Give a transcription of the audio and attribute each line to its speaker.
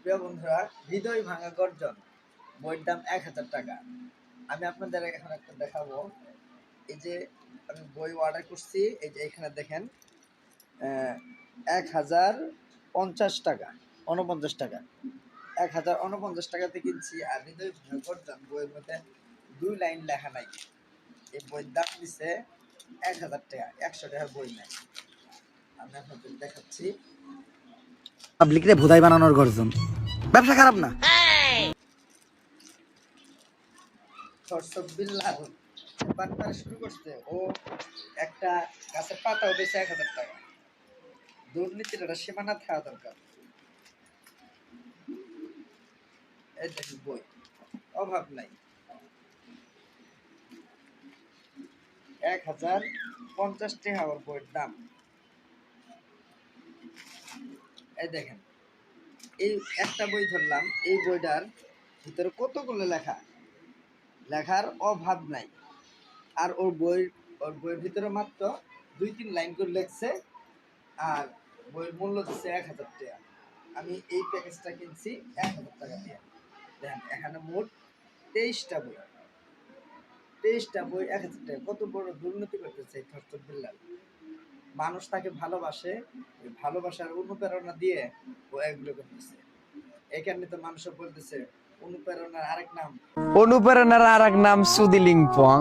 Speaker 1: প্রিয় বন্ধুরা, হৃদয় ভাঙা গর্জন বইয়ের দাম ১,০০০ টাকা। আমি আপনাদের এখন একটা দেখাবো। এই যে আমি বই অর্ডার করছি, এই যে এখানে দেখেন ১,০৫০ টাকা, ৪৯ টাকা, ১,০৪৯ টাকাতে কিনছি। আর হৃদয় ভাঙা গর্জন বইয়ের মধ্যে ২ লাইন লেখা নাই। এই বইয়ের দাম দিচ্ছে ১,০০০ টাকা, ১০০ টাকার বই নাই। আমি আপনাদের দেখাচ্ছি।
Speaker 2: পাবলিকরে ভোদাই বানানোর গর্জন। ব্যবসা খারাপ না।
Speaker 1: বিল্লাহ বাটপারি শুরু করছে। ও একটা গাছের পাতা উঠেছে ১,০০০ টাকা। দুর্নীতির একটা সীমানা থাকা দরকার। এই দেখুন বই, অভাব নাই। ১,০৫০ টাকা আমার বইয়ের দাম। এই দেখেন, এই একটা বই ধরলাম, এই বইটার ভিতরে কতগুলো লেখা, লেখার অভাব নাই। আর ওর বইয়ের ভিতরে মাত্র ২-৩ লাইন করে লেখছে। আর বইয়ের মূল্য দিচ্ছে ১,০০০ টাকা। আমি এই প্যাকেজটা কিনছি ১,০০০ টাকা দিয়ে। দেখেন এখানে মোট ২৩টা বই, ২৩টা বই ১,০০০ টাকা। কত বড় দুর্নীতি করতেছে এই থরথর বিল্লাল। মানুষ তাকে ভালোবাসে, ওই ভালোবাসার অনুপ্রেরণা দিয়ে ও এগুলো করতেছে। এখানে তো মানুষ বলতেছে অনুপ্রেরণার আরেক নাম
Speaker 3: অনুপ্রেরণার আর এক নাম সুদিলিংপং।